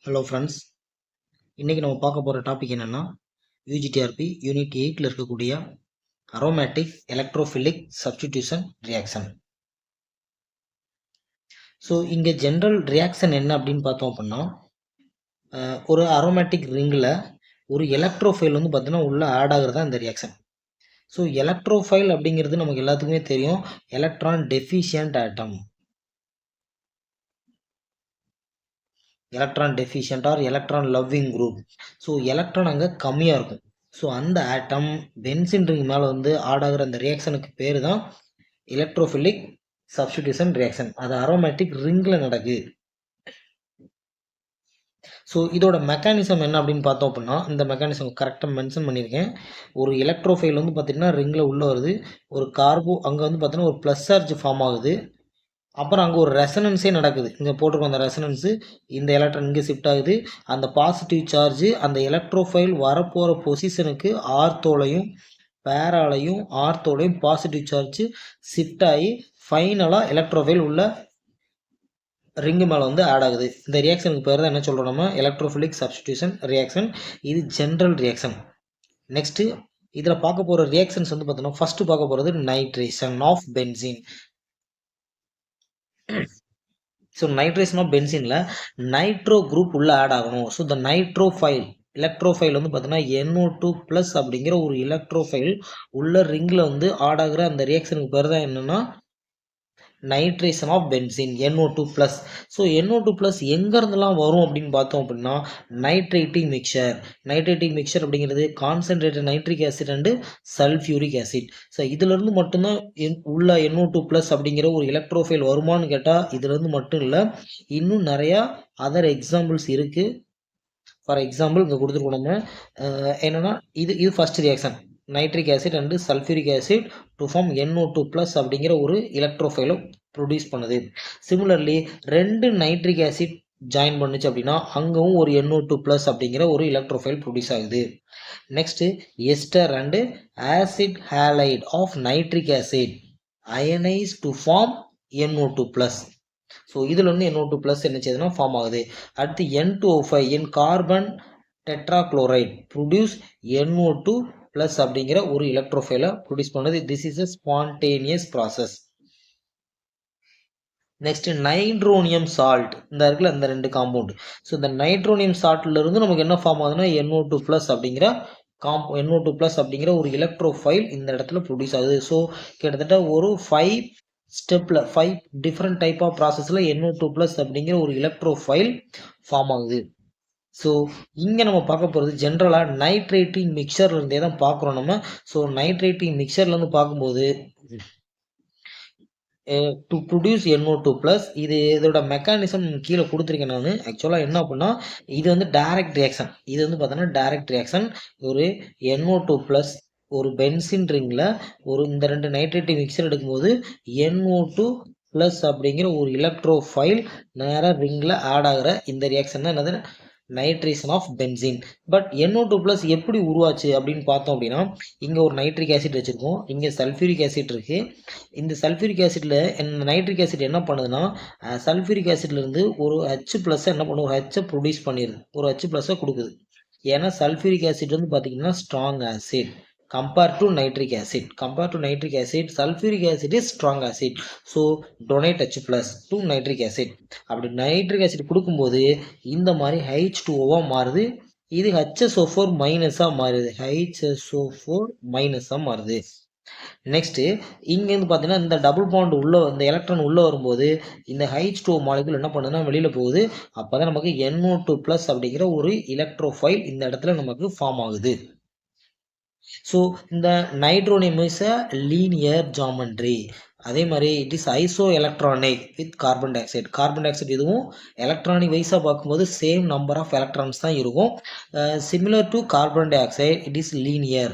Hello friends, இன்றைக்கி நம்ம பார்க்க போகிற டாபிக் என்னென்னா யூஜிடிஆர்பி யூனிட் 8ல் இருக்கக்கூடிய aromatic electrophilic substitution reaction. So இங்கே ஜென்ரல் ரியாக்ஷன் என்ன அப்படின்னு பார்த்தோம் அப்படின்னா, ஒரு அரோமேட்டிக் ரிங்கில் ஒரு எலக்ட்ரோஃபைல் வந்து பார்த்தீங்கன்னா உள்ளே ஆட் ஆகிறது தான் இந்த ரியாக்ஷன். ஸோ எலக்ட்ரோஃபைல் அப்படிங்கிறது நமக்கு எல்லாத்துக்குமே தெரியும், electron deficient atom. Electron deficient or electron loving group. So electron அங்கே கம்மியாக இருக்கும். ஸோ அந்த ஆட்டம் பென்சின் ரிங் மேலே வந்து ஆட் ஆகிற அந்த ரியாக்ஷனுக்கு பேர் தான் எலக்ட்ரோஃபிலிக் சப்ஸ்டிடியூஷன் ரியாக்ஷன். அது அரோமேட்டிக் ரிங்கில் நடக்குது. ஸோ இதோட மெக்கானிசம் என்ன அப்படின்னு பார்த்தோம் அப்படின்னா, இந்த மெக்கானிசம் கரெக்டாக மென்ஷன் பண்ணியிருக்கேன். ஒரு எலக்ட்ரோஃபைல் வந்து பார்த்திங்கன்னா ரிங்கில் உள்ளே வருது, ஒரு கார்போ அங்கே வந்து பார்த்தீங்கன்னா ஒரு ப்ளஸ் சார்ஜ் ஃபார்ம் ஆகுது. அப்புறம் அங்கே ஒரு ரெசனன்ஸே நடக்குது. இங்கே போட்டிருக்கோம் அந்த ரெசனன்ஸு, இந்த எலக்ட்ரான் இங்கே ஷிஃப்ட் ஆகுது. அந்த பாசிட்டிவ் சார்ஜ் அந்த எலக்ட்ரோஃபைல் வரப்போகிற பொசிஷனுக்கு ஆர்த்தோலையும் பேராலையும் ஆர்த்தோலையும் பாசிட்டிவ் சார்ஜ் ஷிஃப்ட் ஆகி ஃபைனலாக எலக்ட்ரோஃபைல் உள்ள ரிங்கு மேலே வந்து ஆட் ஆகுது. இந்த ரியாக்ஷனுக்கு பேர் தான் என்ன சொல்கிறோம் நம்ம, எலக்ட்ரோஃபிலிக் சப்ஸ்டிடியூஷன் ரியாக்ஷன். இது ஜென்ரல் ரியாக்ஷன். நெக்ஸ்ட்டு இதில் பார்க்க போகிற ரியாக்ஷன்ஸ் வந்து பார்த்தோன்னா, ஃபஸ்ட்டு பார்க்க போகிறது nitration of benzene. So nitration of பென்சினில் நைட்ரோ குரூப் உள்ளே ஆட் ஆகணும். ஸோ இந்த நைட்ரோஃபைல் எலக்ட்ரோஃபைல் வந்து பார்த்தீங்கன்னா NO2+ அப்படிங்கிற ஒரு எலக்ட்ரோஃபைல் உள்ள ரிங்கில் வந்து ஆட் ஆகிற அந்த ரியாக்ஷனுக்கு பேர் தான் என்னென்னா nitration of benzene NO2+. So NO2+ எங்கேருந்துலாம் வரும் அப்படின்னு பார்த்தோம் அப்படின்னா, நைட்ரேட்டிக் மிக்சர். நைட்ரேட்டிக் மிக்சர் அப்படிங்கிறது concentrated nitric acid and sulphuric acid. So இதிலிருந்து மட்டும்தான் உள்ள NO2+ அப்படிங்கிற ஒரு எலக்ட்ரோஃபைல் வருமானு கேட்டால் இதிலிருந்து மட்டும் இல்லை, இன்னும் நிறையா அதர் எக்ஸாம்பிள்ஸ் இருக்குது. ஃபார் எக்ஸாம்பிள் இங்கே கொடுத்துருக்கோம் நம்ம என்னென்னா, இது first reaction, nitric acid and sulphuric acid to form NO2+ அப்படிங்கிற ஒரு எலக்ட்ரோஃபைலை ப்ரொடியூஸ் பண்ணுது. சிமிலர்லி 2 நைட்ரிக் ஆசிட் ஜாயின் பண்ணுச்சு அப்படின்னா அங்கவும் ஒரு NO2+ அப்படிங்கிற ஒரு எலக்ட்ரோஃபைல் ப்ரொடியூஸ் ஆகுது. Next ester and acid halide of nitric acid ionise to form NO2+. So இதில் வந்து NO2+ என்ன செய்யுதுன்னா ஃபார்ம் ஆகுது. அடுத்து N2O5 இன் கார்பன் டெட்ராக்ளோரைட் ப்ரொடியூஸ் NO2+ அப்படிங்கிற ஒரு எலக்ட்ரோஃபைலை ப்ரொடியூஸ் பண்ணுது. This is a spontaneous process. Next nitronium salt, இந்த இருக்குல்ல இந்த 2 காம்பவுண்ட். ஸோ இந்த நைட்ரோனியம் சால்ட்ல இருந்து நமக்கு என்ன ஃபார்ம் ஆகுதுன்னா NO2+ அப்படிங்கிற NO2+ அப்படிங்கிற ஒரு எலக்ட்ரோஃபைல் இந்த இடத்துல ப்ரொடியூஸ் ஆகுது. ஸோ கிட்டத்தட்ட ஒரு 5 ஸ்டெப்பில் 5 டிஃப்ரெண்ட் டைப் ஆஃப் ப்ராசஸில் NO2+ அப்படிங்கிற ஒரு எலக்ட்ரோஃபைல் ஃபார்ம் ஆகுது. ஸோ இங்கே நம்ம பார்க்க போகிறது ஜென்ரலாக நைட்ரேட்டிங் மிக்சர்லேருந்தே தான் பார்க்குறோம் நம்ம. ஸோ நைட்ரேட்டிங் மிக்சர்லேருந்து பார்க்கும்போது டு ப்ரொடியூஸ் NO2+, இது இதோட மெக்கானிசம் கீழே கொடுத்துருக்கேன் நான். ஆக்சுவலாக என்ன அப்படின்னா, இது வந்து டைரக்ட் ரியாக்ஷன். இது வந்து பார்த்தோன்னா டைரக்ட் ரியாக்ஷன். ஒரு NO2+ ஒரு பென்சின் ரிங்கில் ஒரு இந்த 2 நைட்ரேட்டிவ் மிக்சர் எடுக்கும்போது NO2+ அப்படிங்கிற ஒரு எலக்ட்ரோஃபைல் நேராக ரிங்கில் ஆட் ஆகிற இந்த ரியாக்ஷன் தான் என்னது, nitration of benzene. But NO2+ எப்படி உருவாச்சு அப்படின்னு பார்த்தோம் அப்படின்னா, இங்கே ஒரு நைட்ரிக் ஆசிட் வச்சுருக்கோம், இங்கே சல்ஃபியூரிக் ஆசிட் இருக்குது. இந்த சல்ஃபியூரிக் ஆசிட்டில் இந்த நைட்ரிக் ஆசிட் என்ன பண்ணுதுன்னா, சல்ஃபியூரிக் ஆசிட்லேருந்து ஒரு H+ என்ன பண்ணும், ஒரு H ப்ரொடியூஸ் பண்ணிடுது, ஒரு H+ கொடுக்குது. ஏன்னா சல்ஃபியூரிக் ஆசிட் வந்து பார்த்திங்கன்னா strong acid compared to nitric acid. Compared to nitric acid, sulfuric acid is strong acid. So donate H+ to nitric acid. அப்படி நைட்ரிக் ஆசிட் கொடுக்கும்போது இந்த மாதிரி H2O மாறுது. இது HSO4- மாறுது, HSO4- மாறுது. நெக்ஸ்ட்டு இங்கேருந்து பார்த்தீங்கன்னா இந்த டபுள் பாண்ட் உள்ள இந்த எலக்ட்ரான் உள்ளே வரும்போது இந்த H2O மாலிகுல் என்ன பண்ணுதுன்னா வெளியில் போகுது. அப்போ தான் நமக்கு NO2+ அப்படிங்கிற ஒரு எலக்ட்ரோஃபைல் இந்த இடத்துல நமக்கு ஃபார்ம் ஆகுது. ஸோ இந்த nitronium is a linear geometry. அதே மாதிரி it is iso electronic with carbon di oxide. Carbon di oxide இதுவும் எலக்ட்ரானிக் வைஸாக பார்க்கும்போது சேம் நம்பர் ஆஃப் எலக்ட்ரான்ஸ் தான் இருக்கும். Similar to carbon di oxide it is linear.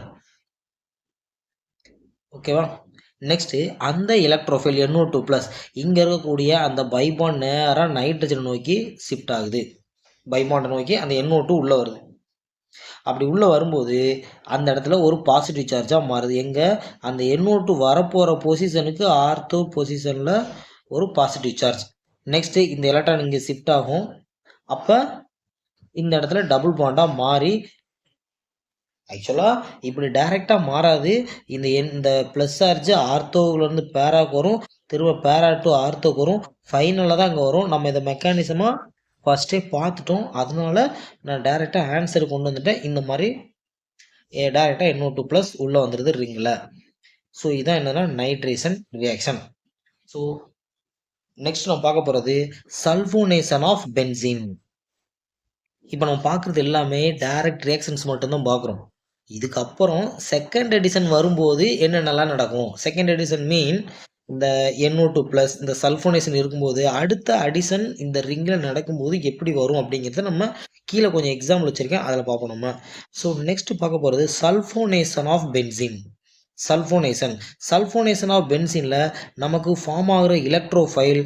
ஓகேவா. நெக்ஸ்ட்டு அந்த எலக்ட்ரோஃபைல் NO2+ இங்கே இருக்கக்கூடிய அந்த பைபாண்ட் நேராக நைட்ரஜனை நோக்கி ஷிஃப்ட் ஆகுது. பைபாண்டை நோக்கி அந்த NO2 உள்ளே வருது. அப்படி உள்ளே வரும்போது அந்த இடத்துல ஒரு பாசிட்டிவ் சார்ஜாக மாறுது. எங்கே, அந்த NO2 வரப்போகிற பொசிஷனுக்கு ஆர்த்தோ பொசிஷனில் ஒரு பாசிட்டிவ் சார்ஜ். நெக்ஸ்ட்டு இந்த எலக்ட்ரான் இங்கே ஷிஃப்ட் ஆகும். அப்போ இந்த இடத்துல டபுள் பாண்டாக மாறி ஆக்சுவலாக இப்படி டைரெக்டாக மாறாது. இந்த ப்ளஸ் சார்ஜ் ஆர்த்தோவிலேருந்து பேராக்கு வரும், திரும்ப பேரா டு ஆர்த்தோக்கு வரும், ஃபைனலாக தான் இங்கே வரும். நம்ம இதை மெக்கானிசமாக ஃபஸ்ட்டே பார்த்துட்டோம். அதனால நான் டைரெக்டாக ஆன்சர் கொண்டு வந்துட்டேன். இந்த மாதிரி டைரெக்டாக NO2 ப்ளஸ் உள்ளே வந்துடுது ரிங்கில். ஸோ இதான் என்னென்னா நைட்ரேஷன் ரியாக்ஷன். ஸோ நெக்ஸ்ட் நம்ம பார்க்க போகிறது சல்ஃபோனேஷன் ஆஃப் பென்சின். இப்போ நம்ம பார்க்குறது எல்லாமே டைரக்ட் ரியாக்ஷன்ஸ் மட்டும்தான் பார்க்குறோம். இதுக்கப்புறம் செகண்ட் எடிஷன் வரும்போது என்னென்னலாம் நடக்கும்? செகண்ட் எடிஷன் மீன் இந்த NO2 ப்ளஸ் இந்த சல்ஃபோனேஷன் இருக்கும்போது அடுத்த அடிஷன் இந்த ரிங்கில் நடக்கும்போது எப்படி வரும் அப்படிங்கிறத நம்ம கீழே கொஞ்சம் எக்ஸாம்பிள் வச்சுருக்கேன், அதில் பார்ப்போம் நம்ம. ஸோ நெக்ஸ்ட் பார்க்க போகிறது sulphonation of benzene. Sulphonation of பென்சினில் நமக்கு ஃபார்ம் ஆகிற electrophile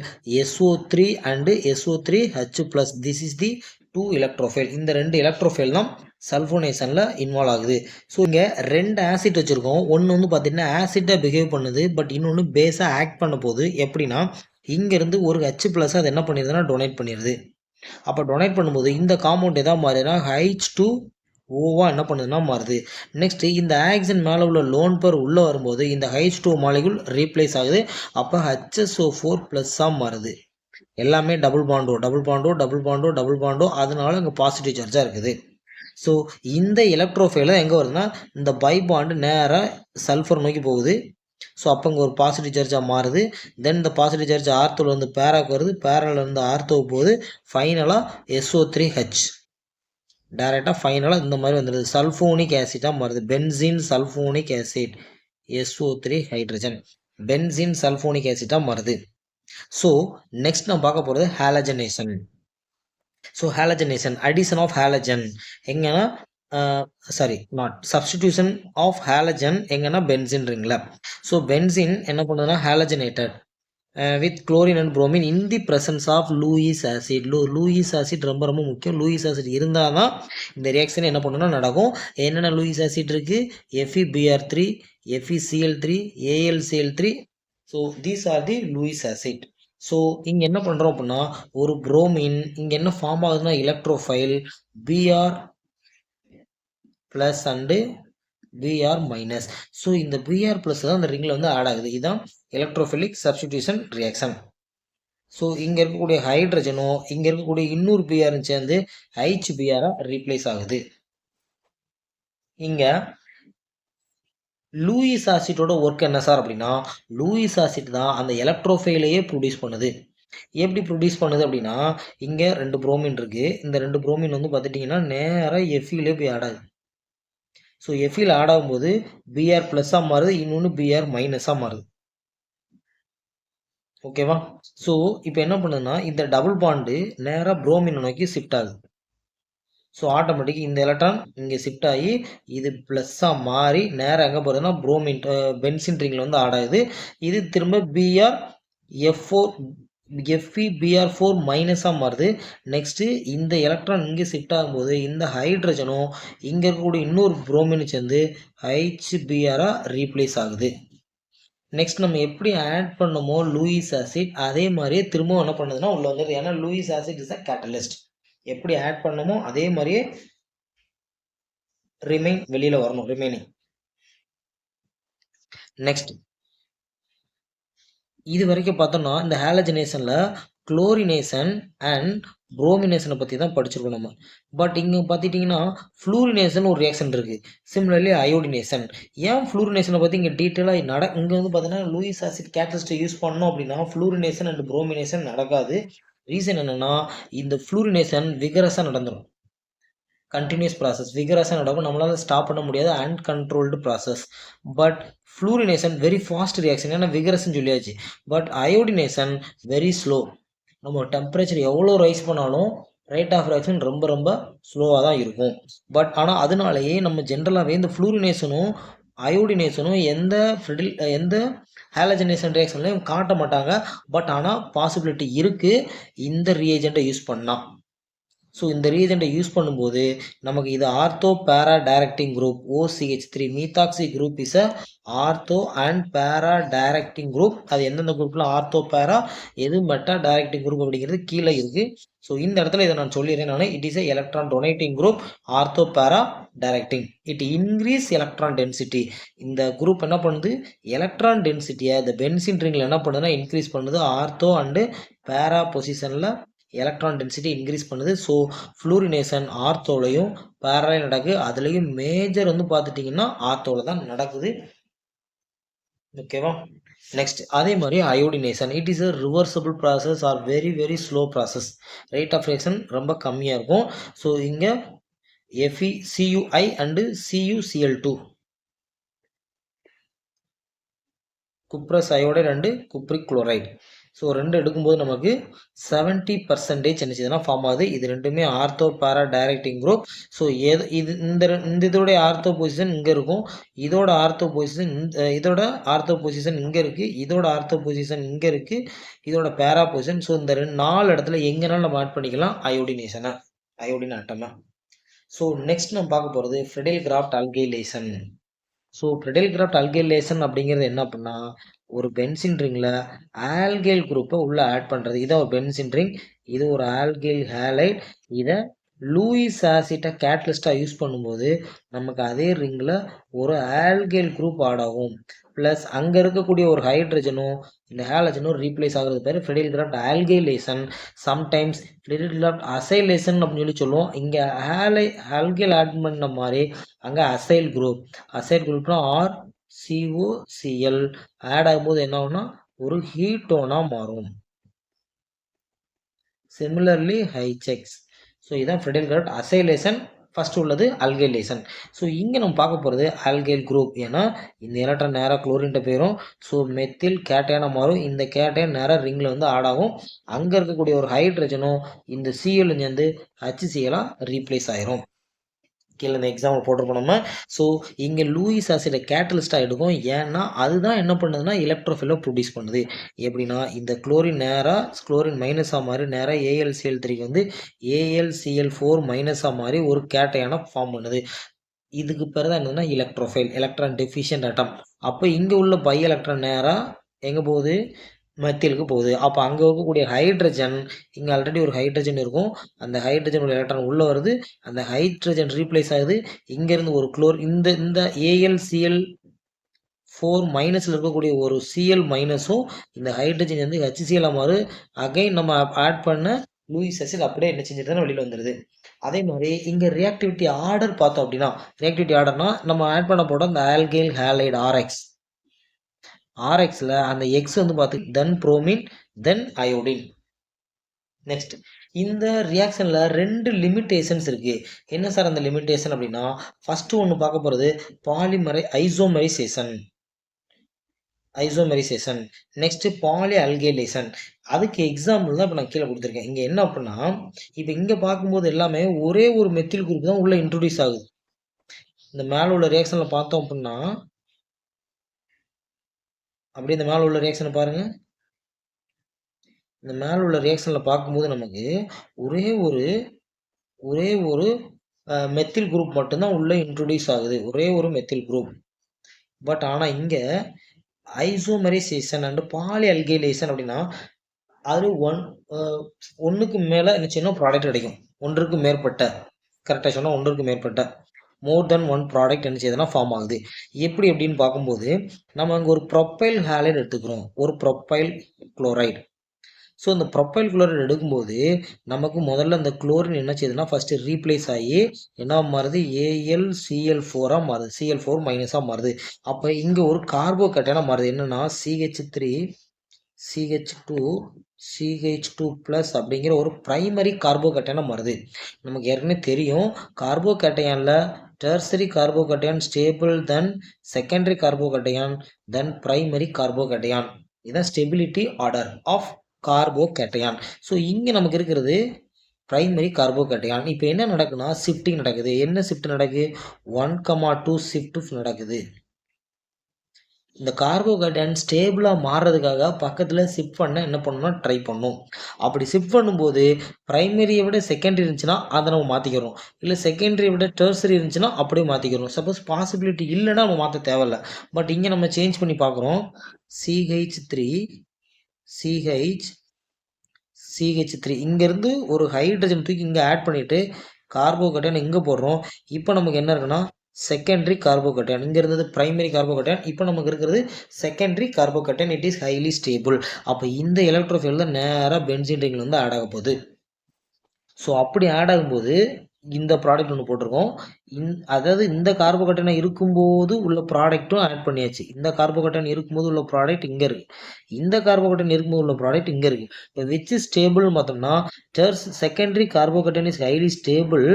SO3 and SO3H+. This is the 2 electrophile. இந்த 2 எலக்ட்ரோஃபைல் தான் சல்ஃபோனேஷனில் இன்வால்வ் ஆகுது. ஸோ இங்கே 2 ஆசிட் வச்சுருக்கோம். ஒன்று வந்து பார்த்திங்கன்னா ஆசிட்டாக பிஹேவ் பண்ணுது, பட் இன்னொன்று பேஸாக ஆக்ட் பண்ண போகுது. எப்படின்னா இங்கேருந்து ஒரு H+ அது என்ன பண்ணிடுதுன்னா டொனேட் பண்ணிடுது. அப்போ டொனேட் பண்ணும்போது இந்த காம்பவுண்ட் எதாவது மாறினா H2O என்ன பண்ணுதுன்னா மாறுது. நெக்ஸ்ட் இந்த ஆக்சிஜன் மேலே உள்ள லோன் பேர் உள்ளே வரும்போது இந்த H2O மாலிகுல் ரீப்ளேஸ் ஆகுது. அப்போ HSO4+ மாறுது. எல்லாமே டபுள் பாண்டோ, அதனால இங்கே பாசிட்டிவ் சார்ஜாக இருக்குது. ஸோ இந்த எலக்ட்ரோஃபைல எங்கே வருதுன்னா இந்த பை பாண்டு நேராக சல்ஃபர் நோக்கி போகுது. ஸோ அப்போ இங்கே ஒரு பாசிட்டிவ் சார்ஜாக மாறுது. தென் இந்த பாசிட்டிவ் சார்ஜ் ஆர்த்தோவில் வந்து பேராக்கு வருது, பேராவில் இருந்து ஆர்த்தோவுக்கு போகுது. ஃபைனலாக SO3H டைரெக்டாக ஃபைனலாக இந்த மாதிரி வந்துடுது. சல்ஃபோனிக் ஆசிட்டாக மாறுது. Benzene sulphonic acid SO3 hydrogen benzene sulphonic ஆசிட்டாக மாறுது. ஸோ நெக்ஸ்ட் நம்ம பார்க்க போகிறது halogenation. So halogenation addition of halogen எங்கன்னா சப்ஸ்டிடியூஷன் ஆஃப் ஹாலஜன் எங்கன்னா பென்சின்றீங்களா. ஸோ பென்சின் என்ன பண்ணுதுன்னா halogenated with chlorine and bromine in the presence of Lewis acid. Lewis acid ரொம்ப ரொம்ப முக்கியம். லூயிஸ் ஆசிட் இருந்தால் தான் இந்த ரியாக்ஷன் என்ன பண்ணணும்னா நடக்கும். என்னென்ன லூயிஸ் ஆசிட் இருக்குது? FeBr3, FeCl3, AlCl3. So these are the Lewis acid. So இங்கே என்ன பண்ணுறோம் அப்படின்னா ஒரு புரோமின் இங்கே என்ன ஃபார்ம் ஆகுதுன்னா electrophile Br+ and Br-. So இந்த Br+ தான் இந்த ரிங்கில் வந்து ஆட் ஆகுது. இதுதான் எலக்ட்ரோஃபிலிக் சப்ஸ்டிடியூஷன் ரியாக்ஷன். ஸோ இங்கே இருக்கக்கூடிய ஹைட்ரஜனும் இங்கே இருக்கக்கூடிய இன்னொரு Br சேர்ந்து HBr ரீப்ளேஸ் ஆகுது. இங்கே லூயிஸ் ஆசிட்டோட ஒர்க் என்ன சார் அப்படின்னா லூயிஸ் ஆசிட் தான் அந்த எலக்ட்ரோஃபைலையே ப்ரொடியூஸ் பண்ணுது. எப்படி ப்ரொடியூஸ் பண்ணுது அப்படின்னா இங்கே 2 புரோமின் இருக்குது. இந்த 2 புரோமின் வந்து பார்த்துட்டிங்கன்னா நேராக Feலே போய் ஆட் ஆகுது. ஸோ Feல ஆட் ஆகும்போது Br+ஆக மாறுது, இன்னொன்று Br- மாறுது. ஓகேவா. ஸோ இப்போ என்ன பண்ணுதுன்னா இந்த டபுள் பாண்டு நேராக புரோமினை நோக்கி ஷிஃப்ட் ஆகுது. ஸோ ஆட்டோமேட்டிக் இந்த எலக்ட்ரான் இங்கே ஷிஃப்ட் ஆகி இது ப்ளஸ்ஸாக மாறி நேராக எங்கே போகிறதுனா புரோமின் பென்சின் ரிங்கில் வந்து ஆட் ஆகுது. இது திரும்ப FeBr4- மாறுது. நெக்ஸ்ட்டு இந்த எலக்ட்ரான் இங்கே ஷிஃப்ட் ஆகும்போது இந்த ஹைட்ரஜனும் இங்கே இருக்கக்கூடிய இன்னொரு புரோமின் சேர்ந்து HBr ரீப்ளேஸ் ஆகுது. நெக்ஸ்ட் நம்ம எப்படி ஆட் பண்ணுமோ லூயிஸ் ஆசிட் அதே மாதிரியே திரும்ப என்ன பண்ணுதுன்னா உள்ள வந்துடுது. ஏன்னா Lewis acid is a catalyst. எப்படி ஆட் பண்ணமோ அதே மாதிரியே வெளியில் வரணும் ரிமைனிங். நெக்ஸ்ட் இது வரைக்கும் பார்த்தோம்னா இந்த ஹாலஜனேஷனில் குளோரினேஷன் அண்ட் புரோமினேஷனை பற்றி தான் படிச்சிருக்கோம் நம்ம. பட் இங்கே பார்த்துட்டிங்கன்னா ஃப்ளூரினேஷன் ஒரு ரியாக்ஷன் இருக்குது. Similarly iodination. ஏன் ஃப்ளூரினேஷனை பற்றி இங்கே டீட்டெயிலாக இங்கே வந்து பார்த்தீங்கன்னா லூயிஸ் ஆசிட் கேட்டலிஸ்ட்டை யூஸ் பண்ணோம் அப்படின்னா ஃப்ளூரினேஷன் அண்ட் புரோமினேஷன் நடக்காது. ரீசன் என்னென்னா இந்த ஃப்ளூரினேஷன் விகரஸாக நடந்துடும். கண்டினியூஸ் ப்ராசஸ் விகரஸாக நடக்கும், நம்மளால் ஸ்டாப் பண்ண முடியாது, uncontrolled process. But fluorination very fast reaction, ஏன்னா விகரஸ்ன்னு சொல்லியாச்சு. But iodination very slow. நம்ம டெம்பரேச்சர் எவ்வளோ ரைஸ் பண்ணாலும் ரேட் ஆஃப் ரியாக்ஷன் ரொம்ப ரொம்ப ஸ்லோவாக தான் இருக்கும். பட் ஆனால் அதனாலேயே நம்ம ஜென்ரலாகவே இந்த ஃப்ளூரினேஷனும் அயோடினேஷனும் எந்த ஹாலஜனேஷன் ரியாக்ஷன்லையும் காட்ட மாட்டாங்க. பட் ஆனால் பாசிபிலிட்டி இருக்குது இந்த ரியேஜெண்ட்டை யூஸ் பண்ணால். ஸோ இந்த ரீஜெண்டை யூஸ் பண்ணும்போது நமக்கு இது ortho para directing group OCH3 methoxy group is a ortho and para directing group. அது எந்தெந்த குரூப்ல ஆர்த்தோ பேரா எது மெட்டா டைரக்டிங் குரூப் அப்படிங்கிறது கீழே இருக்கு. ஸோ இந்த இடத்துல இதை நான் சொல்லிடுறேன். நான் it is electron donating group ortho para directing. It increase electron density. இந்த குரூப் என்ன பண்ணுது, எலக்ட்ரான் டென்சிட்டியை இந்த பென்சின் ரிங்ல என்ன பண்ணுதுன்னா இன்க்ரீஸ் பண்ணுது. ஆர்த்தோ அண்டு பேரா பொசிஷன்ல எலக்ட்ரான் டென்சிட்டி இன்க்ரீஸ் பண்ணுது. ஸோ ஃப்ளூரினேஷன் ஆர்த்தோலையும் பேரலையும் நடக்குது. அதுலேயும் மேஜர் வந்து பார்த்துட்டிங்கன்னா ஆர்த்தோவில் தான் நடக்குது. ஓகேவா. நெக்ஸ்ட் அதே மாதிரி iodination. It is a reversible process or very very slow process. Rate of reaction ரொம்ப கம்மியாக இருக்கும். ஸோ இங்கே FeCuI and CuCl2 cuprous iodide and cupric chloride. So ரெண்டு எடுக்கும்போது நமக்கு 70% என்ன செய்யுதுன்னா ஃபார்ம் ஆகுது. இது ரெண்டுமே ortho para directing group. So இந்த இதோடைய ஆர்த்தோ பொசிஷன் இங்கே இருக்கும், இதோட ஆர்த்தோ பொசிஷன் இதோட ஆர்த்தோ பொசிஷன் இங்கே இருக்குது, இதோட ஆர்த்தோ பொசிஷன் இங்கே இருக்குது, இதோட பேரா பொசிஷன். ஸோ இந்த 4 இடத்துல எங்கேனாலும் நம்ம ஆட் பண்ணிக்கலாம் அயோடினேஷனை, அயோடின் ஆட்டமை. ஸோ நெக்ஸ்ட் நம்ம பார்க்க போகிறது Friedel Crafts alkylation. So Friedel Crafts alkylation அப்படிங்கிறது என்ன அப்படின்னா, ஒரு பென்சின் ரிங்கில் ஆல்கைல் குரூப்பை உள்ளே ஆட் பண்ணுறது. இதான் ஒரு பென்சின் ரிங், இது ஒரு ஆல்கைல் ஹேலைட். இதை லூயிஸ் ஆசிட்டை கேட்டலிஸ்டாக யூஸ் பண்ணும்போது நமக்கு அதே ரிங்கில் ஒரு ஆல்கைல் குரூப் ஆட் ஆகும். ப்ளஸ் அங்கே இருக்கக்கூடிய ஒரு ஹைட்ரஜனும் இந்த ஹேலஜனும் ரீப்ளேஸ் ஆகிறது பேர் ஃப்ரெடெல் கிராஃப்ட் ஆல்கைலேஷன். சம்டைம்ஸ் ஃப்ரெடெல் கிராஃப்ட் அசைலேஷன் அப்படின்னு சொல்லி சொல்லுவோம். இங்கே ஆல்கைல் ஆட் பண்ண மாதிரி அங்கே அசைல் குரூப்னா RCOCl ஆட் ஆகும்போது என்ன ஆகும்னா ஒரு ஹீட்டோனா மாறும். Similarly HX. ஸோ இதுதான் ஃப்ரெடெல் கிராஃப்ட் அசைலேஷன். ஃபர்ஸ்ட் உள்ளது அல்கைலேஷன். ஸோ இங்கே நம்ம பார்க்க போகிறது ஆல்கைல் குரூப். ஏன்னா இந்த எலக்ட்ரான் நேராக குளோரின்ட்ட போயிடும். ஸோ மெத்தில் கேட்டையான மாறும். இந்த கேட்டையன் நேராக ரிங்கில் வந்து ஆட் ஆகும். அங்கே இருக்கக்கூடிய ஒரு ஹைட்ரஜனும் இந்த Cl வந்து HCl ரீப்ளேஸ் ஆயிரும். கீழே இந்த எக்ஸாம்பிள் போட்டிருப்போம் நம்ம. ஸோ இங்கே லூயிஸ் ஆசிடை கேட்டலிஸ்டாக எடுக்கும். ஏன்னா அதுதான் என்ன பண்ணுதுன்னா எலக்ட்ரோஃபிலை ப்ரொடியூஸ் பண்ணுது. எப்படின்னா இந்த குளோரின் நேராக குளோரின் மைனஸாக மாறி நேராக AlCl3 வந்து AlCl4 மைனஸாக மாறி ஒரு கேட்டையான ஃபார்ம் பண்ணுது. இதுக்கு பேர் தான் என்னதுன்னா எலக்ட்ரோஃபைல், எலக்ட்ரான் டெஃபிஷியன்ட் ஆட்டம். அப்போ இங்கே உள்ள பை எலக்ட்ரான் நேராக எங்கே போகுது, மெத்திலுக்கு போகுது. அப்போ அங்கே இருக்கக்கூடிய ஹைட்ரஜன், இங்கே ஆல்ரெடி ஒரு ஹைட்ரஜன் இருக்கும், அந்த ஹைட்ரஜனோட எலக்ட்ரான் உள்ளே வருது, அந்த ஹைட்ரஜன் ரீப்ளேஸ் ஆகுது. இங்கேருந்து ஒரு இந்த AlCl4 மைனஸில் இருக்கக்கூடிய ஒரு Cl மைனஸும் இந்த ஹைட்ரஜன் வந்து HCl மாறு. அகைன் நம்ம ஆட் பண்ண லூயிஸ் ஆசிட் அப்படியே என்ன செஞ்சுட்டு வெளியில் வந்துடுது. அதே மாதிரி இங்கே ரியாக்டிவிட்டி ஆர்டர் பார்த்தோம் அப்படின்னா, ரியாக்டிவிட்டி ஆர்டர்னா நம்ம ஆட் பண்ண போட அந்த ஆல்கைல் ஹேலைடு RXல அந்த X வந்து பார்த்து தென் புரோமின் தென் அயோடின். நெக்ஸ்ட் இந்த ரியாக்ஷன்ல 2 லிமிட்டேஷன்ஸ் இருக்கு. என்ன சார் அந்த லிமிட்டேஷன் அப்படின்னா, ஃபர்ஸ்ட் ஒன்று பார்க்க போகிறது ஐசோமெரைசேஷன். Next poly alkylation. அதுக்கு எக்ஸாம்பிள் தான் இப்போ நான் கீழே கொடுத்துருக்கேன். இங்கே என்ன அப்படின்னா, இப்போ இங்கே பார்க்கும்போது எல்லாமே ஒரே ஒரு மெத்தில் குரூப் தான் உள்ள இன்ட்ரோடியூஸ் ஆகுது. இந்த மேலே உள்ள ரியாக்ஷனில் பார்த்தோம் அப்படின்னா, அப்படி இந்த மேலே உள்ள ரியாக்ஷனை பாருங்க. இந்த மேலே உள்ள ரியாக்ஷனில் பார்க்கும்போது நமக்கு ஒரே ஒரு மெத்தில் குரூப் மட்டும்தான் உள்ளே இன்ட்ரோடியூஸ் ஆகுது, ஒரே ஒரு மெத்தில் குரூப். பட் ஆனால் இங்கே ஐசோமெரைசேஷன் அண்ட் பாலி அல்கைலேஷன் அப்படின்னா அது ஒன்றுக்கு மேலே என்ன செய்யணும், ப்ராடக்ட் கிடைக்கும். ஒன்றுக்கு மேற்பட்ட, கரெக்டாக சொன்னால் ஒன்றுக்கு மேற்பட்ட மோர் தென் ஒன் ப்ராடக்ட் என்ன செய்யுதுன்னா ஃபார்ம் ஆகுது. எப்படி அப்படின்னு பார்க்கும்போது நம்ம அங்கே ஒரு ப்ரொப்பைல் ஹேலைடு எடுத்துக்கிறோம், ஒரு ப்ரொப்பைல் குளோரைடு. ஸோ இந்த ப்ரொப்பைல் குளோரைடு எடுக்கும்போது நமக்கு முதல்ல இந்த குளோரின் என்ன செய்யுதுன்னா ஃபஸ்ட்டு ரீப்ளேஸ் ஆகி என்ன மாறுது, AlCl4 மாறுது, Cl4 மைனஸாக மாறுது. அப்போ இங்கே ஒரு கார்போகேட்டைனா மாறுது. என்னன்னா CH3 CH2 ப்ளஸ் அப்படிங்கிற ஒரு பிரைமரி கார்போகேட்டைனா மாறுது. நமக்கு ஏற்கனவே தெரியும் கார்போகேட்டையானில் tertiary carbocation stable, then secondary carbocation, then primary carbocation. இதுதான் stability order of carbocation. So இங்கே நமக்கு இருக்கிறது பிரைமரி கார்போகேட்டையான். இப்போ என்ன நடக்குன்னா ஷிஃப்டிங் நடக்குது. என்ன ஷிஃப்ட் நடக்குது, 1,2 ஷிஃப்ட் நடக்குது. இந்த கார்போஹைட்ரேட் ஸ்டேபிளாக மாறுறதுக்காக பக்கத்தில் ஷிஃப்ட் பண்ண என்ன பண்ணணும்னா ட்ரை பண்ணும். அப்படி ஷிஃப்ட் பண்ணும்போது ப்ரைமரியை விட செகண்டரி இருந்துச்சுன்னா அதை நம்ம மாற்றிக்கிறோம். இல்லை செகண்டரியை விட டெர்சரி இருந்துச்சுன்னா அப்படியே மாற்றிக்கிறோம். சப்போஸ் பாசிபிலிட்டி இல்லைன்னா நம்ம மாற்ற தேவையில்ல. பட் இங்கே நம்ம சேஞ்ச் பண்ணி பார்க்குறோம். CH3 CH3 இங்கேருந்து ஒரு ஹைட்ரஜன் தூக்கி இங்கே ஆட் பண்ணிவிட்டு கார்போஹைட்ரேட் இங்கே போடுறோம். இப்போ நமக்கு என்ன இருக்குன்னா செகண்டரி கார்போஹைட்ரேட். இங்கே இருந்தது பிரைமரி கார்போஹைட்ரேட், இப்போ நமக்கு இருக்கிறது secondary carbohydrate. It is highly stable. அப்போ இந்த எலக்ட்ரோஃபைல் தான் நேராக பென்சீன் ரிங்கில் வந்து ஆட் ஆக போகுது. ஸோ அப்படி ஆட் ஆகும்போது இந்த ப்ராடக்ட் ஒன்று போட்டிருக்கோம். அதாவது இந்த கார்போஹைட்ரேட் இருக்கும்போது உள்ள ப்ராடக்ட்டும் ஆட் பண்ணியாச்சு. இந்த கார்போஹைட்ரேட் இருக்கும்போது உள்ள ப்ராடக்ட் இங்கே இருக்குது, இந்த கார்போஹைட்ரேட் இருக்கும்போது உள்ள ப்ராடக்ட் இங்கே இருக்குது. இப்போ விச் இஸ் ஸ்டேபிள் பார்த்தோம்னா secondary carbohydrate is highly stable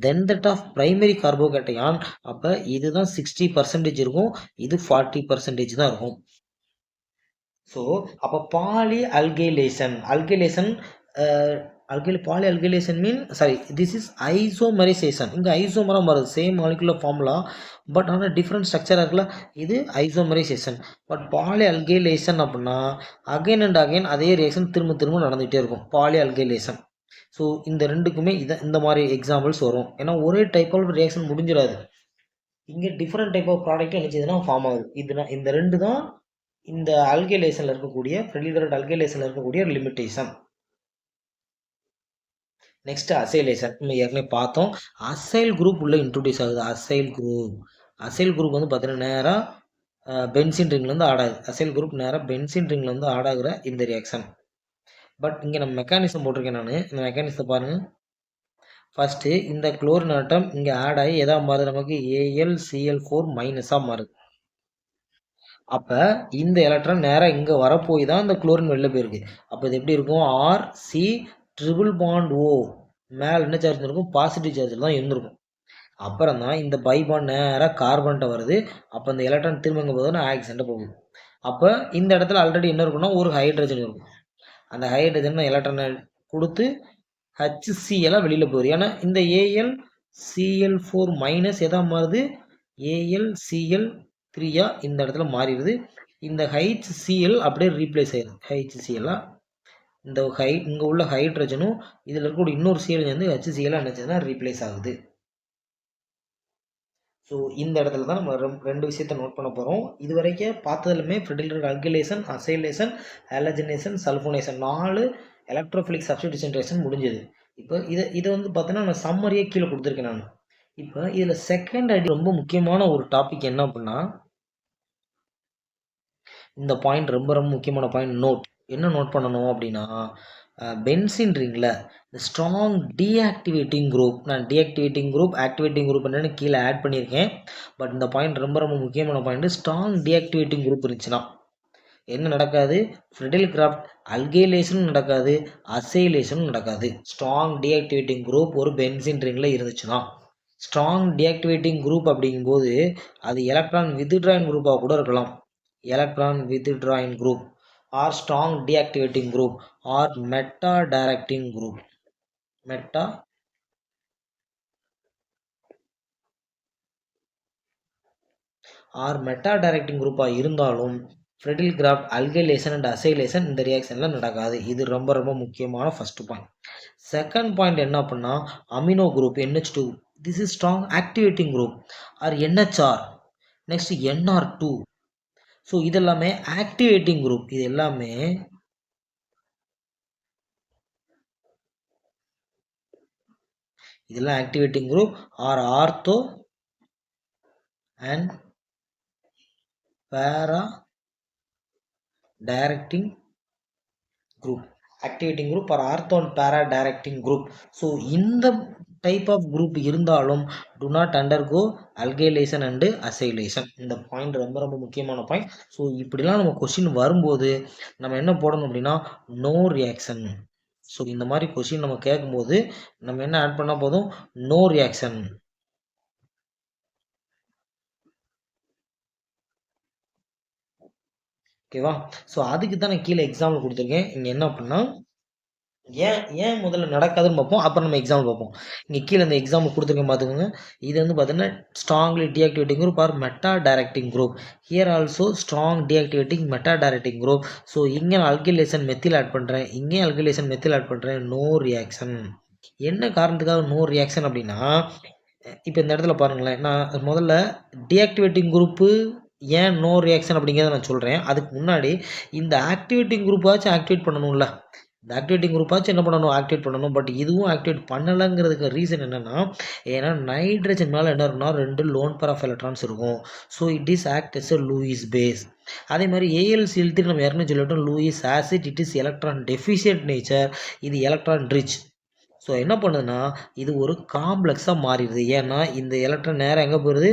then that of primary carbohydrate. அப்போ இதுதான் 60% இருக்கும், இது 40% தான் இருக்கும். ஸோ அப்போ poly alkylation poly alkylation mean this is isomerisation. இங்கே ஐசோமரம் வருது, சேம் மாலிகுலர் ஃபார்முலா, பட் ஆனால் டிஃப்ரெண்ட் ஸ்ட்ரக்சராக இருக்குல்ல, இது ஐசோமரைசேஷன். பட் பாலி அல்கைலேஷன் அப்படின்னா அகைன் அண்ட் அகைன் அதே ரியாக்ஷன் திரும்ப திரும்ப நடந்துகிட்டே இருக்கும், பாலி அல்கைலேஷன். ஸோ இந்த ரெண்டுக்குமே இந்த மாதிரி எக்ஸாம்பிள்ஸ் வரும். ஏன்னா ஒரே டைப் ஆஃப் ரியாக்ஷன் முடிஞ்சிடாது, இங்கே டிஃப்ரெண்ட் டைப் ஆஃப் ப்ராடக்ட் என்ன செய்யுதுன்னா ஃபார்ம் ஆகுது. இந்த ரெண்டு தான் இந்த அல்கைலேஷனில் இருக்கக்கூடிய ஃப்ரெட்லிகரட் அல்கைலேஷனில் இருக்கக்கூடிய லிமிட்டேஷன். நெக்ஸ்ட் அசைலேஷன். நம்ம ஏற்கனவே பார்த்தோம். அசைல் குரூப் உள்ள இன்ட்ரோடியூஸ் ஆகுது. அசைல் குரூப் வந்து பார்த்தீங்கன்னா நேராக பென்சின் ரிங்ல வந்து ஆட் ஆகுது. அசைல் குரூப் நேராக பென்சின் ரிங்ல வந்து ஆட் ஆகுற இந்த ரியாக்ஷன். பட் இங்கே நம்ம மெக்கானிசம் போட்டிருக்கேன் நான். இந்த மெக்கானிசத்தை பாருங்கள். ஃபஸ்ட்டு இந்த குளோரின் ஆட்டம் இங்கே ஆட் ஆகி எதா மாறுது, நமக்கு AlCl4 மைனஸாக மாறுது. அப்போ இந்த எலக்ட்ரான் நேராக இங்கே வரப்போய் தான் இந்த குளோரின் வெளில போயிருக்கு. அப்போ இது எப்படி இருக்கும், RC ட்ரிபிள் பாண்ட் O மேலே என்ன சார்ஜ் இருக்கும், பாசிட்டிவ் சார்ஜில் தான் இருந்திருக்கும். அப்புறம் தான் இந்த பை பாண்ட் நேராக கார்பன்ட்ட வருது. அப்போ இந்த எலக்ட்ரான் திரும்ப எங்கே போகுதுன்னா ஆக்சிஜன்ட்ட போகுது. அப்போ இந்த இடத்துல ஆல்ரெடி என்ன இருக்குன்னா ஒரு ஹைட்ரஜன் இருக்கும். அந்த ஹைட்ரஜன் எலக்ட்ரானை கொடுத்து HCl வெளியில் போகுது. ஏன்னா இந்த AlCl4 மைனஸ் எதா மாறுது, AlCl3 இந்த இடத்துல மாறிடுது. இந்த HCl அப்படியே ரீப்ளேஸ் ஆயிடுது. HCl இந்த இங்கே உள்ள ஹைட்ரஜனும் இதில் இருக்கக்கூடிய இன்னொரு சிஎல் வந்து HCl என்னச்சுன்னா ரீப்ளேஸ் ஆகுது. ஸோ இந்த இடத்துல தான் நம்ம ரெண்டு விஷயத்த நோட் பண்ண போகிறோம். இது வரைக்கும் பார்த்ததுலுமே Friedel Crafts alkylation, acylation, halogenation, sulphonation 4 electrophilic substitution reaction முடிஞ்சது. இப்போ இதை வந்து பார்த்தீங்கன்னா நான் சம்மரியே கீழே கொடுத்துருக்கேன் நான். இப்போ இதில் செகண்ட் ஐடி ரொம்ப முக்கியமான ஒரு டாபிக் என்ன அப்படின்னா, இந்த பாயிண்ட் ரொம்ப ரொம்ப முக்கியமான பாயிண்ட். என்ன நோட் பண்ணணும் அப்படின்னா, பென்சின் ரிங்கில் இந்த ஸ்ட்ராங் டீஆக்டிவேட்டிங் குரூப், நான் டீஆக்டிவேட்டிங் குரூப் ஆக்டிவேட்டிங் குரூப் என்னன்னு கீழே ஆட் பண்ணியிருக்கேன். பட் இந்த பாயிண்ட் ரொம்ப ரொம்ப முக்கியமான பாயிண்ட். ஸ்ட்ராங் டீஆக்டிவேட்டிங் குரூப் இருந்துச்சுன்னா என்ன நடக்காது, ஃப்ரெடில் கிராஃப்ட் அல்கைலேஷனும் நடக்காது, அசைலேஷனும் நடக்காது. ஸ்ட்ராங் டீஆக்டிவேட்டிங் குரூப் ஒரு பென்சின் ரிங்கில் இருந்துச்சுன்னா, ஸ்ட்ராங் டீஆக்டிவேட்டிங் குரூப் அப்படிங்கும்போது அது எலக்ட்ரான் வித்ட்ராயிங் குரூப்பாக கூட இருக்கலாம். Electron withdrawing group or strong deactivating group or meta directing group. meta directing group இருந்தாலும் ஃப்ரெடில் கிராஃப்ட் அல்கைலேஷன் அண்ட் அசைலேஷன் இந்த ரியாக்ஷனில் நடக்காது. இது ரொம்ப ரொம்ப முக்கியமான ஃபர்ஸ்ட் பாயிண்ட். செகண்ட் பாயிண்ட் என்ன அப்படின்னா, amino group NH2, this is strong activating group or NHR, next NR2. So இதெல்லாமே ஆக்டிவேட்டிங் குரூப். இது எல்லாமே இதெல்லாம் activating group R ortho and para directing group. Activating group R ortho and para directing group. So இந்த type of group இருந்தாலும் do not undergo alkylation and acylation. இந்த point ரொம்ப ரொம்ப முக்கியமான பாயிண்ட். ஸோ இப்படிலாம் நம்ம கொஸ்டின் வரும்போது நம்ம என்ன போடணும் அப்படின்னா, நோ ரியாக்ஷன். ஸோ இந்த மாதிரி கொஸ்டின் நம்ம கேட்கும்போது நம்ம என்ன ஆட் பண்ணால் போதும், நோ ரியாக்ஷன். ஓகேவா? ஸோ அதுக்கு தான் நான் கீழே எக்ஸாம்பிள் கொடுத்துருக்கேன். இங்கே என்ன அப்படின்னா, ஏன் முதல்ல நடக்காதுன்னு பார்ப்போம், அப்புறம் நம்ம எக்ஸாம்பிள் பார்ப்போம். இங்கே கீழே இந்த எக்ஸாம்பிள் கொடுத்துருக்கேன் பார்த்துக்கோங்க. இது வந்து பார்த்தீங்கன்னா strongly deactivating group are meta directing group. Here also strong deactivating meta directing group. So இங்கே நான் அல்கைலேஷன் மெத்தில் ஆட் பண்ணுறேன், இங்கே அல்கைலேஷன் மெத்தில் ஆட் பண்ணுறேன், நோ ரியாக்ஷன். என்ன காரணத்துக்காக நோ ரியாக்ஷன் அப்படின்னா, இப்போ இந்த இடத்துல பாருங்களேன், நான் முதல்ல டீஆக்டிவேட்டிங் குரூப்பு ஏன் நோ ரியாக்ஷன் அப்படிங்கிறத நான் சொல்கிறேன். அதுக்கு முன்னாடி இந்த ஆக்டிவேட்டிங் குரூப்பாச்சும் ஆக்டிவேட் பண்ணணும்ல. இந்த ஆக்டிவேட்டிங் குரூப்பாச்சும் என்ன பண்ணணும், ஆக்டிவேட் பண்ணணும். பட் இதுவும் ஆக்டிவேட் பண்ணலைங்கிறதுக்கு ரீசன் என்னென்னா, ஏன்னா நைட்ரஜன் மேலே என்ன இருக்குன்னா 2 லோன் பேர் ஆஃப் எலக்ட்ரான்ஸ் இருக்கும். So it is act as a Lewis base. அதே மாதிரி AlCl3 நம்ம ஏற்கனவே சொல்லிட்டோம், Lewis acid. It is electron deficient nature, இது எலக்ட்ரான் ரிச். ஸோ என்ன பண்ணுதுன்னா இது ஒரு காம்ப்ளெக்ஸாக மாறிடுது. ஏன்னா இந்த எலக்ட்ரான் நேரம் எங்கே போயிடுது,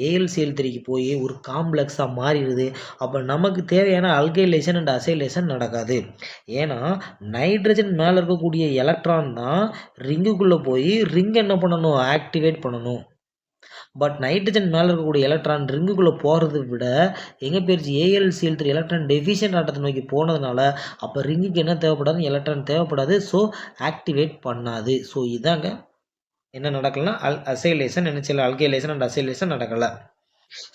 AlCl3க்கு போய் ஒரு காம்ப்ளெக்ஸாக மாறிடுது. அப்போ நமக்கு தேவையான அல்கைலேஷன் அண்ட் அசைலேஷன் நடக்காது. ஏன்னா நைட்ரஜன் மேலே இருக்கக்கூடிய எலக்ட்ரான் தான் ரிங்குக்குள்ளே போய் ரிங் என்ன பண்ணணும், ஆக்டிவேட் பண்ணணும். பட் நைட்ரஜன் மேலே இருக்கக்கூடிய எலக்ட்ரான் ரிங்குக்குள்ளே போகிறத விட எங்கே போயிடுச்சு, AlCl3 எலக்ட்ரான் டெஃபிஷியன்ட் ஆட்டத்தை நோக்கி போனதுனால அப்போ ரிங்குக்கு என்ன தேவைப்படாது, எலக்ட்ரான் தேவைப்படாது. ஸோ ஆக்டிவேட் பண்ணாது. ஸோ இதாங்க என்ன நடக்கலைன்னா அசைலேஷன் என்ன செய்யல, அல்கைலேஷன் அண்ட் அசைலேஷன் நடக்கலை.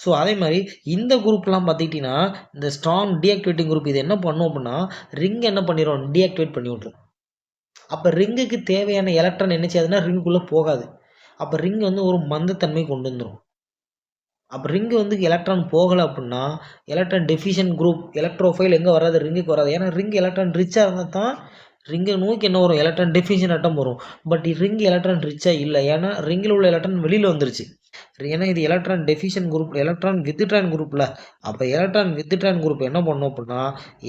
ஸோ அதே மாதிரி இந்த குரூப்லாம் பார்த்துக்கிட்டிங்கன்னா இந்த ஸ்ட்ராங் டீஆக்டிவேட்டிங் குரூப் இது என்ன பண்ணும் அப்படின்னா ரிங் என்ன பண்ணிடும், டீஆக்டிவேட் பண்ணி விட்ரும். அப்போ ரிங்குக்கு தேவையான எலக்ட்ரான் என்ன செய்யாதுன்னா ரிங்குக்குள்ளே போகாது. அப்போ ரிங் வந்து ஒரு மந்தத்தன்மை கொண்டு வந்துடும். அப்போ ரிங்கு வந்து எலக்ட்ரான் போகலை அப்படின்னா எலக்ட்ரான் டெஃபிஷியன்ட் குரூப் எலக்ட்ரோஃபைல் எங்கே வராது, ரிங்குக்கு வராது. ஏன்னா ரிங் எலக்ட்ரான் ரிச்சாக இருந்தால் தான் ரிங்கை நோக்கி என்ன வரும், எலக்ட்ரான் டெஃபிஷியன்ட் ஆட்டம் வரும். பட் ரிங் எலக்ட்ரான் ரிச்சாக இல்லை, ஏன்னா ரிங்கில் உள்ள எலக்ட்ரான் வெளியில் வந்துருச்சு. ஏன்னா இது electron deficient group, electron withdrawn குரூப்பில். அப்போ எலக்ட்ரான் வித்ட்ரான் குரூப் என்ன பண்ணும் அப்படின்னா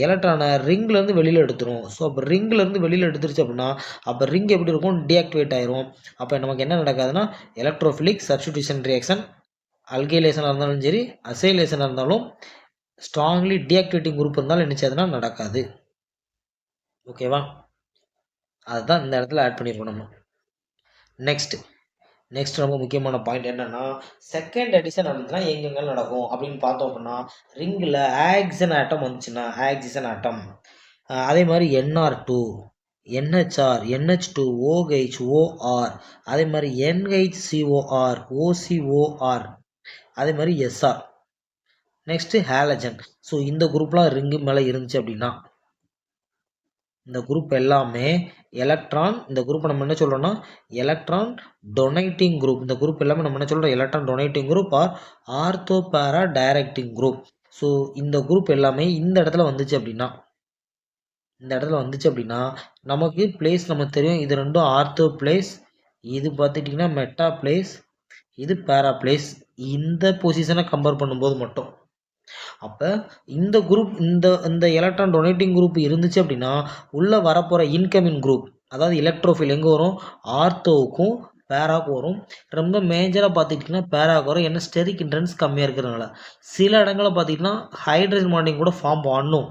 எலக்ட்ரானை ரிங்லேருந்து வெளியில் எடுத்துரும். ஸோ அப்போ ரிங்லேருந்து வெளியில் எடுத்துருச்சு அப்படின்னா அப்போ ரிங் எப்படி இருக்கும், டீஆக்டிவேட் ஆயிரும். அப்போ நமக்கு என்ன நடக்காதுன்னா எலக்ட்ரோஃபிலிக் சப்ஸ்டிடியூஷன் ரியாக்ஷன், அல்கைலேஷனாக இருந்தாலும் சரி அசைலேஷனாக இருந்தாலும் ஸ்ட்ராங்லி டீஆக்டிவேட்டிங் குரூப் இருந்தாலும் என்ன செய்யாதுன்னா நடக்காது. ஓகேவா, அதுதான் இந்த இடத்துல ஆட் பண்ணியிருக்கோம் நம்ம. நெக்ஸ்ட் ரொம்ப முக்கியமான பாயிண்ட் என்னன்னா செகண்ட் எடிஷன் நடந்துச்சுன்னா எங்கெங்க நடக்கும் அப்படின்னு பார்த்தோம் அப்படின்னா ரிங்கில் ஆக்சிஜன் ஆட்டம் வந்துச்சுன்னா ஆக்சிஜன் ஆட்டம், அதே மாதிரி NR2 NHR NH2 OH OR, அதே மாதிரி NHCOR OCOR, அதே மாதிரி SR. Next halogen. ஸோ இந்த குரூப்லாம் ரிங்கு மேலே இருந்துச்சு அப்படின்னா இந்த குரூப் எல்லாமே எலக்ட்ரான், இந்த குரூப்பை நம்ம என்ன சொல்கிறோம்னா எலக்ட்ரான் டொனேட்டிங் குரூப். இந்த குரூப் எல்லாமே நம்ம என்ன சொல்கிறோம், electron donating group R ortho para directing group. So இந்த குரூப் எல்லாமே இந்த இடத்துல வந்துச்சு அப்படின்னா நமக்கு பிளேஸ் நமக்கு தெரியும். இது ரெண்டும் ஆர்த்தோ பிளேஸ், இது பார்த்துட்டிங்கன்னா மெட்டா பிளேஸ், இது பேரா பிளேஸ். இந்த பொசிஷனை கம்பேர் பண்ணும்போது மட்டும் அப்போ இந்த குரூப் இந்த எலக்ட்ரான் டொனேட்டிங் குரூப் இருந்துச்சு அப்படின்னா உள்ளே வரப்போகிற இன்கமிங் குரூப் அதாவது எலக்ட்ரோஃபில் எங்கே வரும், ஆர்த்தோவுக்கும் பேராவுக்கு வரும். ரொம்ப மேஜராக பார்த்துக்கிட்டிங்கன்னா பேராவுக்கு வரும். ஏன்னா ஸ்டெரிக் இன்ட்ரன்ஸ் கம்மியாக இருக்கிறதுனால. சில இடங்களில் பார்த்திங்கன்னா ஹைட்ரஜன் பாண்டிங் கூட ஃபார்ம் பண்ணும்.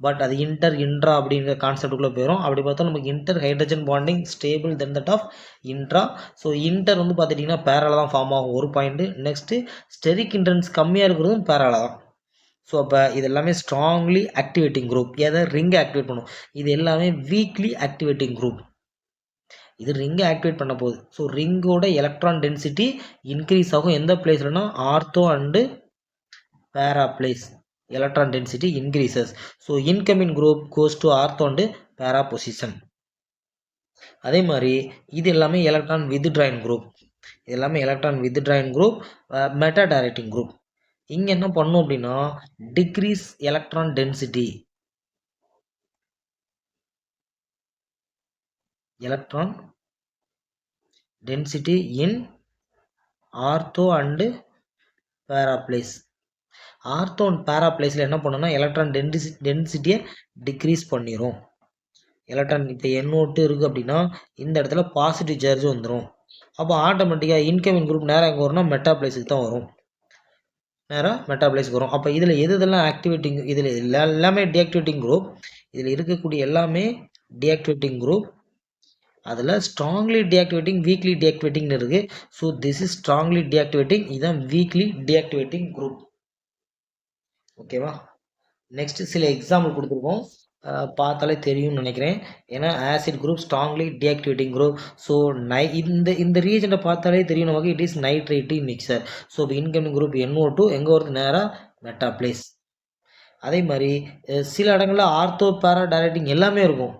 பட் அது இன்ட்ரா அப்படிங்கிற கான்செப்டுக்குள்ளே போயிடும். அப்படி பார்த்தா நமக்கு inter hydrogen bonding stable then that of intra. So inter வந்து பார்த்துட்டிங்கன்னா பேரால தான் ஃபார்ம் ஆகும் ஒரு பாயிண்ட்டு. நெக்ஸ்ட்டு ஸ்டெரிக் இன்ட்ரன்ஸ் கம்மியாக இருக்கிறதும் பேரால தான். ஸோ அப்போ இது எல்லாமே ஸ்ட்ராங்லி ஆக்டிவேட்டிங் குரூப். எதை ரிங்கை ஆக்டிவேட் பண்ணும். இது எல்லாமே வீக்லி ஆக்டிவேட்டிங் குரூப். இது ரிங்கை ஆக்டிவேட் பண்ண போகுது. ஸோ ரிங்கோட எலக்ட்ரான் டென்சிட்டி இன்க்ரீஸ் ஆகும். எந்த பிளேஸ்லனா ortho and para place electron density increases. So incoming group goes to ortho and para position. அதே மாதிரி இது எல்லாமே எலக்ட்ரான் வித்ட்ராயிங் குரூப். இது எல்லாமே electron withdrawing group, meta directing group. இங்கே என்ன பண்ணும் அப்படின்னா decrease electron density, electron density in ortho and para place. Ortho and para பிளேஸில் என்ன பண்ணுன்னா எலக்ட்ரான் டென்சிட்டியை டிக்ரீஸ் பண்ணிடும். எலக்ட்ரான் இப்போ NO2 இருக்குது அப்படின்னா இந்த இடத்துல பாசிட்டிவ் சார்ஜ் வந்துடும். அப்போ ஆட்டோமேட்டிக்காக இன்கமிங் குரூப் நேராக எங்கே வரும்னா மெட்டா பிளேஸுக்கு தான் வரும், நேராக மெட்டாபிளைஸ்க்கு வரும். அப்போ இதில் இதெல்லாம் ஆக்டிவேட்டிங், இதில் எல்லாமே டீஆக்டிவேட்டிங் குரூப். இதில் இருக்கக்கூடிய எல்லாமே டீஆக்டிவேட்டிங் குரூப். அதில் ஸ்ட்ராங்லி டீஆக்டிவேட்டிங், வீக்லி டீஆக்டிவேட்டிங்னு இருக்குது. So this is strongly deactivating, இதுதான் வீக்லி டீஆக்டிவேட்டிங் குரூப். ஓகேவா, நெக்ஸ்ட் சில எக்ஸாம்பிள் கொடுத்துருக்கோம். பார்த்தாலே தெரியும்னு நினைக்கிறேன். ஏன்னா acid group strongly deactivating group. So இந்த ரீஜனை பார்த்தாலே தெரியும் நமக்கு it is nitrative mixture. So இப்போ இன்கமிங் குரூப் NO2 எங்கே வருது, நேராக மெட்டா பிளேஸ். அதே மாதிரி சில இடங்களில் ஆர்த்தோ பேரா டைரக்டிங் எல்லாமே இருக்கும்.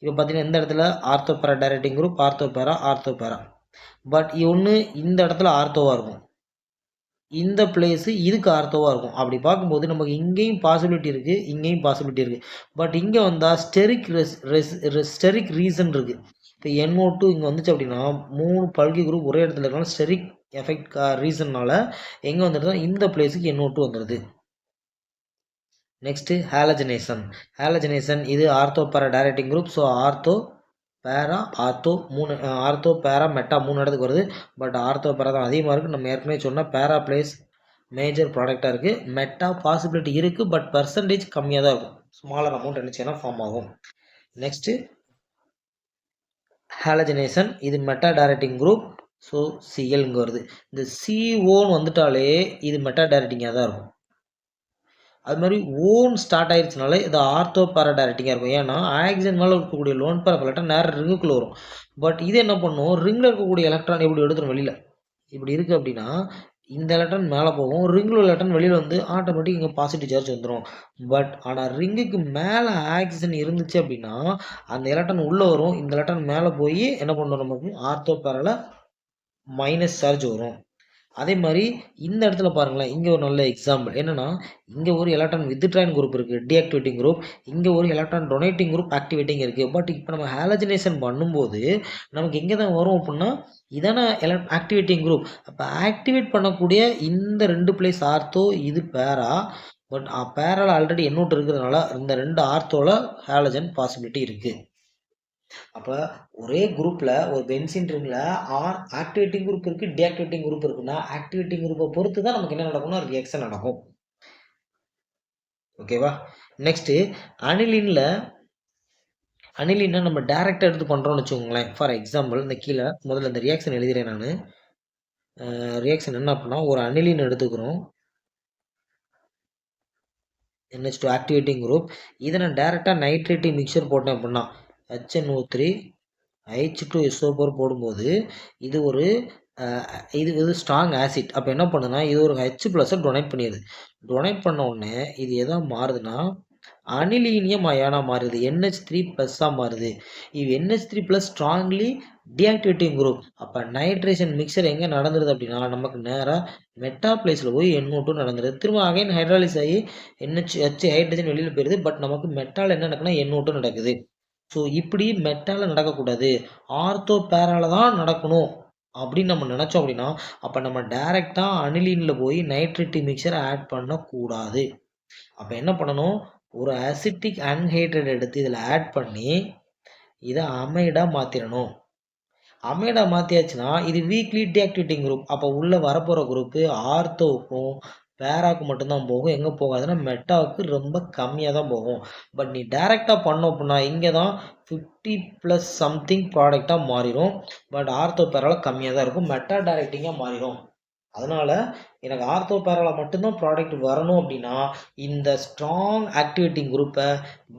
இப்போ பார்த்தீங்கன்னா இந்த இடத்துல ortho para directing group, ortho பேரா. பட் ஒன்று இந்த இடத்துல ஆர்த்தோவாக இருக்கும், இந்த பிளேஸு இதுக்கு ஆர்த்தோவாக இருக்கும். அப்படி பார்க்கும்போது நமக்கு இங்கேயும் பாசிபிலிட்டி இருக்குது, இங்கேயும் பாசிபிலிட்டி இருக்குது. பட் இங்கே வந்தால் ஸ்டெரிக் ரீசன் இருக்குது. இப்போ NO2 இங்கே வந்துச்சு அப்படின்னா 3 பல்கி குரூப் ஒரே இடத்துல இருக்கலாம். ஸ்டெரிக் எஃபெக்ட் ரீசன்னால எங்கே வந்துடுது, இந்த பிளேஸுக்கு NO2 வந்துடுது. நெக்ஸ்ட்டு ஹாலஜனேஷன் இது ortho para directing group. So ortho பேரா மெட்டா 3 இடத்துக்கு வருது. பட் ஆர்த்தோ பேரா தான் அதிகமாக இருக்குது. நம்ம ஏற்கனவே சொன்னால் பேரா பிளேஸ் மேஜர் ப்ராடக்டாக இருக்குது. மெட்டா பாசிபிலிட்டி இருக்குது, பட் பர்சன்டேஜ் கம்மியாக தான் இருக்கும். ஸ்மாலர் அமௌண்ட் நினச்சேன்னா ஃபார்ம் ஆகும். நெக்ஸ்ட்டு ஹாலஜனேஷன் இது meta directing group. So Cl இங்கே வருது. இந்த CO வந்துட்டாலே இது மெட்டா டைரக்டிங்காக தான் இருக்கும். அது மாதிரி ஓன் ஸ்டார்ட் ஆயிடுச்சுனால இது ஆர்த்தோ பேரா டைரக்டிங்காக இருக்கும். ஏன்னா ஆக்சிஜன் மேலே இருக்கக்கூடிய லோன் பேர் எலக்ட்ரான் நேரம் ரிங்குக்குள்ளே வரும். பட் இது என்ன பண்ணும், ரிங்கில் இருக்கக்கூடிய எலக்ட்ரான் எப்படி எடுத்துரும் வெளியில். இப்படி இருக்குது அப்படின்னா இந்த எலக்ட்ரான் மேலே போகும், ரிங்கில் எலக்ட்ரான் வெளியில் வந்து ஆட்டோமேட்டிக் இங்கே பாசிட்டிவ் சார்ஜ் வந்துடும். பட் ஆனால் ரிங்குக்கு மேலே ஆக்சிஜன் இருந்துச்சு அப்படின்னா அந்த எலக்ட்ரான் உள்ளே வரும், இந்த எலக்ட்ரான் மேலே போய் என்ன பண்ணும், நமக்கு ஆர்த்தோ பேரால மைனஸ் சார்ஜ் வரும். அதே மாதிரி இந்த இடத்துல பாருங்களேன், இங்கே ஒரு நல்ல எக்ஸாம்பிள் என்னென்னா, இங்கே ஒரு எலக்ட்ரான் வித்ட்ராயின் குரூப் இருக்குது, டீஆக்டிவேட்டிங் குரூப். இங்கே ஒரு எலக்ட்ரான் டொனேட்டிங் குரூப் ஆக்டிவேட்டிங் இருக்குது. பட் இப்போ நம்ம ஹாலஜனேஷன் பண்ணும்போது நமக்கு எங்கே தான் வரும் அப்படின்னா இதான ஆக்டிவேட்டிங் குரூப். அப்போ ஆக்டிவேட் பண்ணக்கூடிய இந்த 2 பிளேஸ் ஆர்த்தோ, இது பேரா. பட் பேரால ஆல்ரெடி NO2 இருக்கிறதுனால இந்த 2 ஆர்த்தோவில் ஹாலஜன் பாசிபிலிட்டி இருக்குது. அப்போ ஒரே குரூப்பில் ஒரு பென்சின் ரிங்கில் ஆக்டிவேட்டிங் குரூப் இருக்குது, டீஆக்டிவேட்டிங் குரூப் இருக்குன்னா ஆக்டிவேட்டிங் குரூப்பை பொறுத்து தான் நமக்கு என்ன நடக்கும்னா ரியாக்ஷன் நடக்கும். ஓகேவா. நெக்ஸ்ட்டு அனிலின்னா நம்ம டேரெக்டாக எடுத்து பண்ணுறோம்னு வச்சுக்கோங்களேன். ஃபார் எக்ஸாம்பிள் இந்த கீழே முதல்ல இந்த ரியாக்ஷன் எழுதுகிறேன் நான். ரியாக்ஷன் என்ன அப்படின்னா, ஒரு அனிலின் எடுத்துக்கிறோம், NH2 ஆக்டிவேட்டிங் குரூப். இதை நான் டேரெக்டாக நைட்ரேட்டிவ் மிக்சர் போட்டேன் அப்படின்னா HNO3 H2SO4 போடும்போது இது ஒரு ஸ்ட்ராங் ஆசிட். அப்போ என்ன பண்ணுன்னா இது ஒரு H+ டொனேட் பண்ணிடுது. டொனேட் பண்ண உடனே இது எதா மாறுதுன்னா அனிலீனியம் அயானா மாறுது, NH3+ மாறுது. இது NH3+ ஸ்ட்ராங்லி டீஆக்டிவேட்டிங் குரூப். அப்போ நைட்ரேஷன் மிக்சர் எங்கே நடந்துருது அப்படின்னா நமக்கு நேராக மெட்டா பிளேஸில் போய் NO2 நடந்துருது. திரும்ப அகைன் ஹைட்ராலிஸ் ஆகி H ஹைட்ரஜன் வெளியில் போயிடுது. பட் நமக்கு மெட்டால் என்ன நடக்குன்னா NO2 நடக்குது. ஸோ இப்படி மெட்டால நடக்கக்கூடாது, ஆர்த்தோ பேரால தான் நடக்கணும் அப்படின்னு நம்ம நினச்சோம் அப்படின்னா அப்போ நம்ம டைரெக்டாக அனிலினில் போய் நைட்ரேட்டிவ் மிக்சரை ஆட் பண்ணக்கூடாது. அப்போ என்ன பண்ணணும், ஒரு அசிட்டிக் அன்ஹைட்ரேட் எடுத்து இதில் ஆட் பண்ணி இதை அமைடாக மாற்றிடணும். அமைடாக மாற்றியாச்சுன்னா இது வீக்லி டீஆக்டிவேட்டிங் குரூப். அப்போ உள்ளே வரப்போகிற குரூப்பு ஆர்த்தோவுக்கும் பேராக்கு மட்டும்தான் போகும். எங்கே போகாதுன்னா மெட்டாவுக்கு ரொம்ப கம்மியாக தான் போகும். பட் நீ டேரெக்டாக பண்ணோம் அப்படின்னா இங்கே தான் 50+ சம்திங் ப்ராடக்டாக மாறிடும். பட் ஆர்த்தோ பேரால கம்மியாக தான் இருக்கும், மெட்டா டைரக்டிங்காக மாறிடும். அதனால் எனக்கு ஆர்த்தோ பேரால மட்டும்தான் ப்ராடக்ட் வரணும் அப்படின்னா இந்த ஸ்ட்ராங் ஆக்டிவேட்டிங் குரூப்பை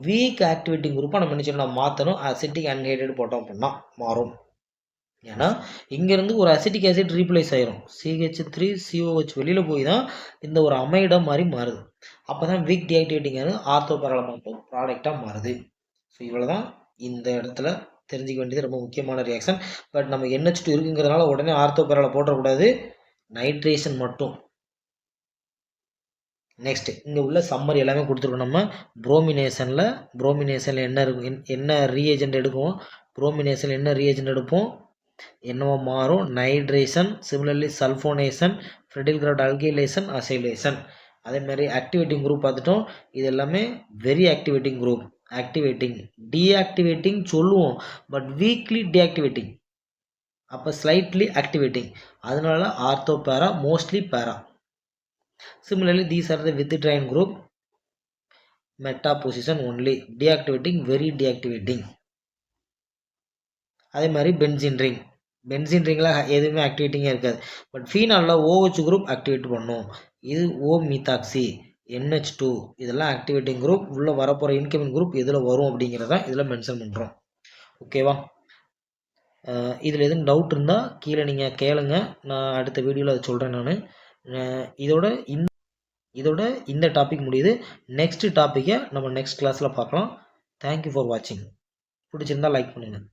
வீக் ஆக்டிவேட்டிங் குரூப்பாக நம்ம என்ன செய்யணும், மாற்றணும். அசிட்டிக் அன்ஹைட்ரேட் போட்டோம் அப்படின்னா மாறும். ஏன்னா இங்கேருந்து ஒரு அசிட்டிக் ஆசிட் ரீப்ளேஸ் ஆயிரும், CH3COH வெளியில் போய் தான் இந்த ஒரு அமைடம் மாதிரி மாறுது. அப்போ தான் வீக் டீஆக்டிவேட்டிங் ஆர்த்தோ பேரால மட்டும் ப்ராடக்டாக மாறுது. ஸோ இவ்வளோ தான் இந்த இடத்துல தெரிஞ்சிக்க வேண்டியது ரொம்ப முக்கியமான ரியாக்ஷன். பட் நம்ம NH2 இருக்குங்கிறதுனால உடனே ஆர்த்தோ பேரால போட்டக்கூடாது, நைட்ரேஷன் மட்டும். நெக்ஸ்ட் இங்கே உள்ள சம்மரி எல்லாமே கொடுத்துருக்கோம். நம்ம ப்ரோமினேஷனில் என்ன இருக்கும், என்ன ரீஏஜெண்ட் எடுக்கும், ப்ரோமினேஷனில் என்ன ரீஏஜெண்ட் எடுப்போம், என்னவோ மாறும், nitration, similarly sulphonation, Friedel Crafts alkylation, acylation. அதே மாதிரி ஆக்டிவேட்டிங் குரூப் பார்த்துட்டோம். இது எல்லாமே very activating group. Activating deactivating சொல்லுவோம், பட் வீக்லி டீஆக்டிவேட்டிங், அப்போ ஸ்லைட்லி ஆக்டிவேட்டிங். அதனால ortho para, mostly para. Similarly these are the withdrawing group, meta position only, deactivating, very deactivating. அதே மாதிரி பென்சின் ரிங்கில் எதுவுமே ஆக்டிவேட்டிங்காக இருக்காது. பட் ஃபீனாலில் OH குரூப் ஆக்டிவேட் பண்ணும். இது O மீத்தாக்சி, NH2 இதெல்லாம் ஆக்டிவேட்டிங் குரூப். உள்ளே வரப்போகிற இன்கமிங் குரூப் எதில் வரும் அப்படிங்கிறத இதில் மென்ஷன் பண்ணுறோம். ஓகேவா? இதில் எதுவும் டவுட் இருந்தால் கீழே நீங்கள் கேளுங்க, நான் அடுத்த வீடியோவில் அதை சொல்கிறேன். நான் இதோட இந்த டாபிக் முடியுது. நெக்ஸ்ட் டாப்பிக்கை நம்ம நெக்ஸ்ட் கிளாஸில் பார்க்கலாம். தேங்க்யூ ஃபார் வாட்சிங். பிடிச்சிருந்தா லைக் பண்ணுங்கள்.